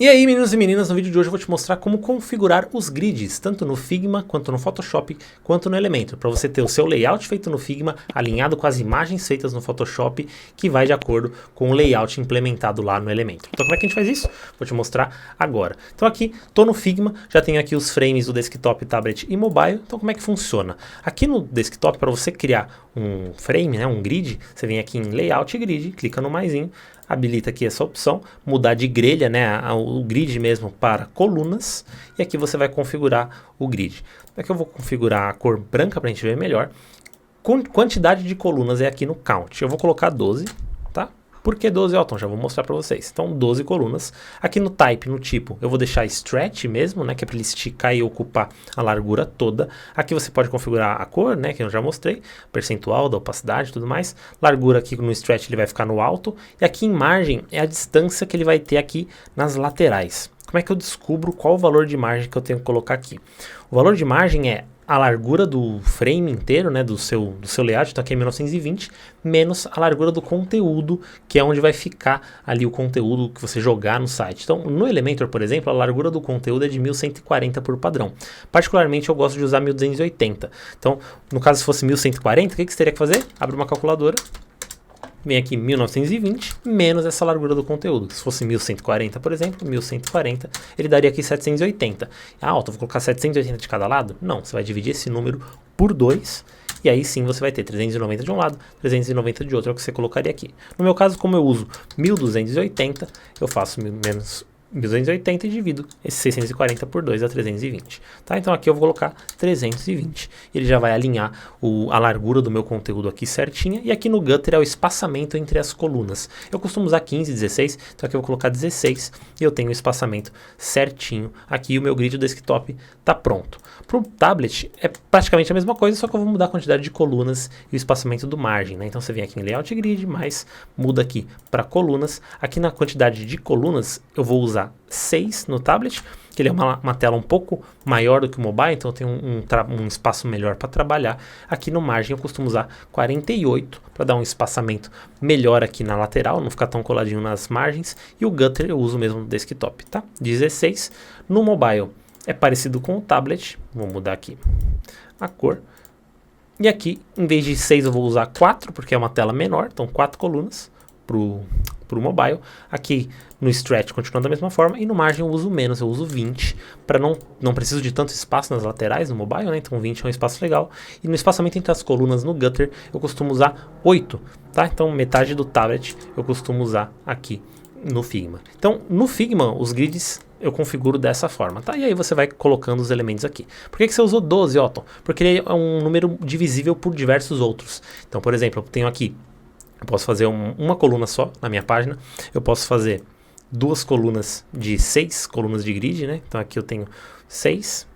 E aí, meninos e meninas, no vídeo de hoje eu vou te mostrar como configurar os grids, tanto no Figma, quanto no Photoshop, quanto no Elementor, para você ter o seu layout feito no Figma, alinhado com as imagens feitas no Photoshop, que vai de acordo com o layout implementado lá no Elementor. Então como é que a gente faz isso? Vou te mostrar agora. Então aqui, estou no Figma, já tenho aqui os frames do desktop, tablet e mobile. Então como é que funciona? Aqui no desktop, para você criar um frame, né, um grid, você vem aqui em Layout Grid, clica no maisinho, habilita aqui essa opção, mudar de grelha, né, o grid mesmo para colunas, e aqui você vai configurar o grid. Aqui eu vou configurar a cor branca para a gente ver melhor. Quantidade de colunas é aqui no Count, eu vou colocar 12, tá? Por que 12, Elton? Já vou mostrar para vocês. Então, 12 colunas. Aqui no Type, no tipo, eu vou deixar Stretch mesmo, né? Que é para ele esticar e ocupar a largura toda. Aqui você pode configurar a cor, né? Que eu já mostrei. Percentual da opacidade e tudo mais. Largura aqui no Stretch ele vai ficar no alto. E aqui em margem é a distância que ele vai ter aqui nas laterais. Como é que eu descubro qual o valor de margem que eu tenho que colocar aqui? O valor de margem é a largura do frame inteiro, né, do seu layout, então aqui é 1920, menos a largura do conteúdo, que é onde vai ficar ali o conteúdo que você jogar no site. Então, no Elementor, por exemplo, a largura do conteúdo é de 1140 por padrão. Particularmente, eu gosto de usar 1280. Então, no caso, se fosse 1140, o que você teria que fazer? Abre uma calculadora. Vem aqui 1920 menos essa largura do conteúdo. Se fosse 1140, por exemplo, 1140, ele daria aqui 780. Ah, vou colocar 780 de cada lado? Não, você vai dividir esse número por 2, e aí sim você vai ter 390 de um lado, 390 de outro, é o que você colocaria aqui. No meu caso, como eu uso 1280, eu faço menos 1280 e divido esse 640 por 2 a 320. Tá? Então aqui eu vou colocar 320. Ele já vai alinhar a largura do meu conteúdo aqui certinha. E aqui no Gutter é o espaçamento entre as colunas. Eu costumo usar 15, 16. Então aqui eu vou colocar 16 e eu tenho o espaçamento certinho. Aqui o meu grid do desktop está pronto. Para o tablet é praticamente a mesma coisa, só que eu vou mudar a quantidade de colunas e o espaçamento do margem. Né? Então você vem aqui em Layout Grid, mas muda aqui para colunas. Aqui na quantidade de colunas eu vou usar 6 no tablet, que ele é uma tela um pouco maior do que o mobile, então eu tenho um espaço melhor para trabalhar. Aqui no margem eu costumo usar 48 para dar um espaçamento melhor aqui na lateral, não ficar tão coladinho nas margens, e o Gutter eu uso mesmo no desktop, tá? 16. No mobile é parecido com o tablet, vou mudar aqui a cor, e aqui em vez de 6 eu vou usar 4, porque é uma tela menor, então 4 colunas para o mobile. Aqui no Stretch continua da mesma forma, e no margem eu uso menos, eu uso 20, para não preciso de tanto espaço nas laterais no mobile, né? Então 20 é um espaço legal. E no espaçamento entre as colunas no Gutter eu costumo usar 8, tá? Então metade do tablet eu costumo usar aqui no Figma. Então no Figma os grids eu configuro dessa forma, tá? E aí você vai colocando os elementos aqui. Por que você usou 12, Otton? Porque ele é um número divisível por diversos outros. Então, por exemplo, eu tenho aqui, eu posso fazer uma coluna só na minha página. Eu posso fazer duas colunas de 6 colunas de grid, né? Então aqui eu tenho 6.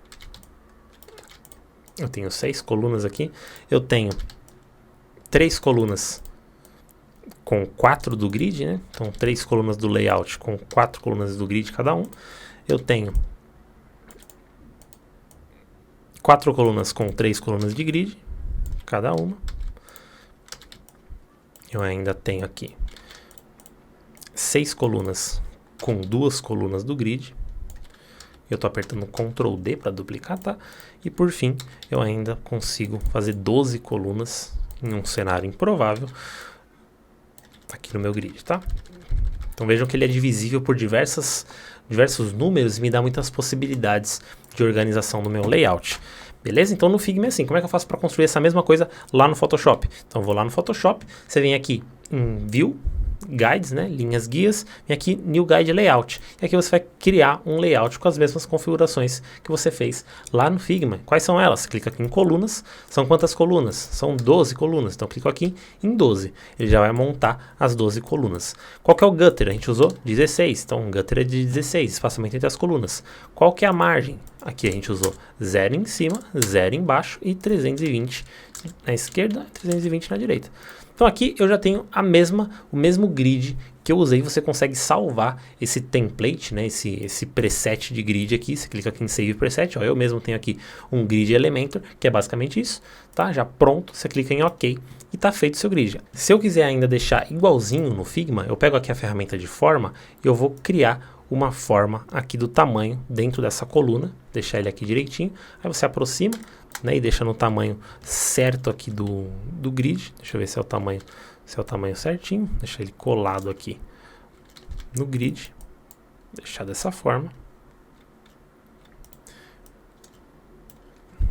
Eu tenho 6 colunas aqui. Eu tenho 3 colunas com 4 do grid, né? Então 3 colunas do layout com 4 colunas do grid cada um. Eu tenho 4 colunas com 3 colunas de grid cada uma. Eu ainda tenho aqui 6 colunas com 2 colunas do grid. Eu estou apertando Ctrl D para duplicar, tá? E por fim, eu ainda consigo fazer 12 colunas em um cenário improvável aqui no meu grid, tá? Então vejam que ele é divisível por diversos números e me dá muitas possibilidades de organização no meu layout. Beleza? Então no Figma é assim. Como é que eu faço para construir essa mesma coisa lá no Photoshop? Então eu vou lá no Photoshop, você vem aqui em View, Guides, né? Linhas guias, vem aqui New Guide Layout. E aqui você vai criar um layout com as mesmas configurações que você fez lá no Figma. Quais são elas? Você clica aqui em colunas. São quantas colunas? São 12 colunas. Então clico aqui em 12. Ele já vai montar as 12 colunas. Qual que é o Gutter? A gente usou 16. Então o Gutter é de 16, espaçamento entre as colunas. Qual que é a margem? Aqui a gente usou 0 em cima, 0 embaixo e 320 na esquerda, 320 na direita. Então aqui eu já tenho o mesmo grid que eu usei. Você consegue salvar esse template, né, esse preset de grid aqui. Você clica aqui em Save Preset, ó, eu mesmo tenho aqui um grid Elementor, que é basicamente isso, tá? Já pronto, você clica em OK e tá feito o seu grid. Se eu quiser ainda deixar igualzinho no Figma, eu pego aqui a ferramenta de forma e eu vou criar uma forma aqui do tamanho dentro dessa coluna, deixar ele aqui direitinho, aí você aproxima, né, e deixa no tamanho certo aqui do grid, deixa eu ver se é o tamanho certinho, deixa ele colado aqui no grid, deixar dessa forma,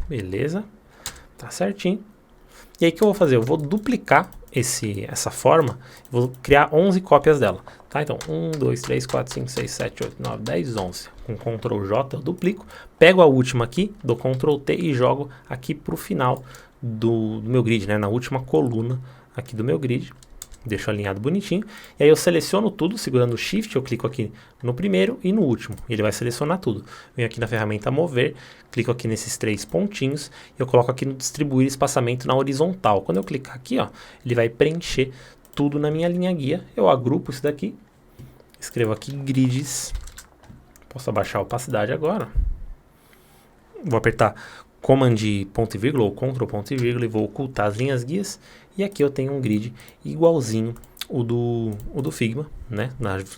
beleza, tá certinho. E aí o que eu vou fazer? Eu vou duplicar essa forma, vou criar 11 cópias dela, tá? Então 1, 2, 3, 4, 5, 6, 7, 8, 9, 10, 11. Com Ctrl J eu duplico, pego a última aqui, dou Ctrl T e jogo aqui para o final do meu grid, né? Na última coluna aqui do meu grid. Deixo alinhado bonitinho, e aí eu seleciono tudo, segurando o Shift, eu clico aqui no primeiro e no último, e ele vai selecionar tudo. Venho aqui na ferramenta Mover, clico aqui nesses 3 pontinhos, e eu coloco aqui no Distribuir Espaçamento na horizontal. Quando eu clicar aqui, ó, ele vai preencher tudo na minha linha guia, eu agrupo isso daqui, escrevo aqui grids, posso abaixar a opacidade agora, vou apertar Command ponto e vírgula ou Ctrl ponto e vírgula e vou ocultar as linhas guias. E aqui eu tenho um grid igualzinho o do Figma, né?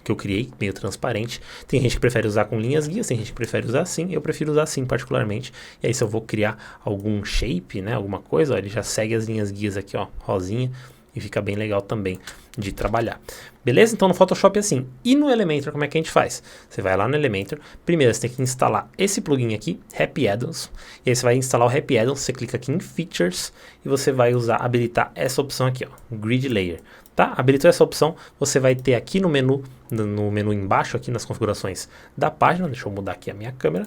Que eu criei, meio transparente. Tem gente que prefere usar com linhas guias, tem gente que prefere usar assim. Eu prefiro usar assim particularmente. E aí se eu vou criar algum shape, né? Alguma coisa, ó, ele já segue as linhas guias aqui, ó, rosinha. E fica bem legal também de trabalhar. Beleza? Então no Photoshop é assim. E no Elementor, como é que a gente faz? Você vai lá no Elementor. Primeiro você tem que instalar esse plugin aqui, Happy Addons. E aí você vai instalar o Happy Addons. Você clica aqui em Features. E você vai habilitar essa opção aqui, ó, Grid Layer. Tá? Habilitou essa opção. Você vai ter aqui no menu embaixo, aqui nas configurações da página. Deixa eu mudar aqui a minha câmera.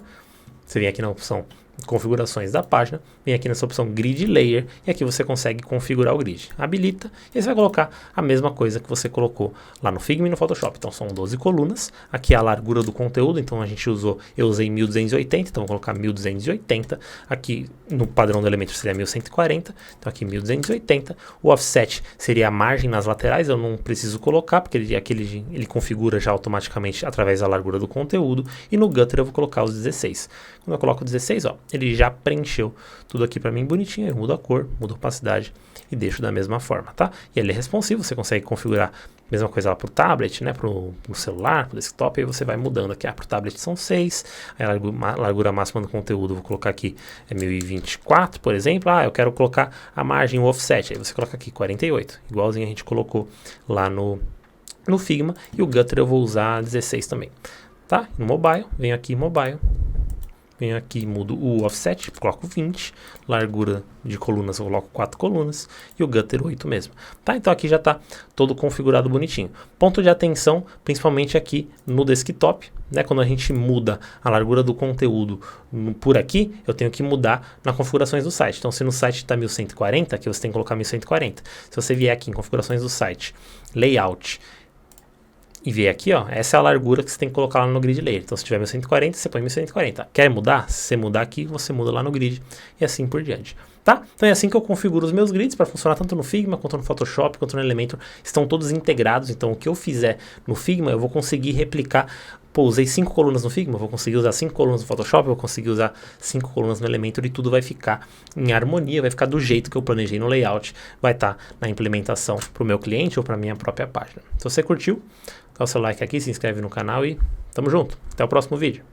Você vem aqui na opção configurações da página, vem aqui nessa opção Grid Layer e aqui você consegue configurar o grid. Habilita e aí você vai colocar a mesma coisa que você colocou lá no Figma e no Photoshop. Então são 12 colunas, aqui é a largura do conteúdo, então eu usei 1280, então vou colocar 1280, aqui no padrão do Elementor seria 1140, então aqui 1280, o offset seria a margem nas laterais, eu não preciso colocar, porque ele configura já automaticamente através da largura do conteúdo, e no Gutter eu vou colocar os 16. Quando eu coloco 16, ó, ele já preencheu tudo aqui para mim bonitinho, eu mudo a cor, mudo a opacidade e deixo da mesma forma, tá? E ele é responsivo, você consegue configurar a mesma coisa lá pro tablet, né, pro celular, pro desktop, aí você vai mudando aqui, pro tablet são 6, aí a largura máxima do conteúdo, vou colocar aqui, é 1024, por exemplo, eu quero colocar a margem, o offset, aí você coloca aqui 48, igualzinho a gente colocou lá no Figma, e o Gutter eu vou usar 16 também, tá? No mobile, venho aqui em mobile, venho aqui, mudo o offset, coloco 20, largura de colunas eu coloco 4 colunas e o Gutter 8 mesmo. Tá? Então aqui já está todo configurado bonitinho. Ponto de atenção, principalmente aqui no desktop, né? Quando a gente muda a largura do conteúdo por aqui, eu tenho que mudar nas configurações do site. Então se no site está 1140, aqui você tem que colocar 1140. Se você vier aqui em configurações do site, layout, e ver aqui, ó, essa é a largura que você tem que colocar lá no Grid Layer. Então, se tiver 1140, você põe 1140. Quer mudar? Se você mudar aqui, você muda lá no Grid e assim por diante. Tá? Então é assim que eu configuro os meus grids para funcionar tanto no Figma, quanto no Photoshop, quanto no Elementor. Estão todos integrados, então o que eu fizer no Figma, eu vou conseguir replicar. Pô, usei 5 colunas no Figma, vou conseguir usar 5 colunas no Photoshop, vou conseguir usar 5 colunas no Elementor e tudo vai ficar em harmonia, vai ficar do jeito que eu planejei no layout, vai estar na implementação para o meu cliente ou para a minha própria página. Se você curtiu, dá o seu like aqui, se inscreve no canal e tamo junto. Até o próximo vídeo.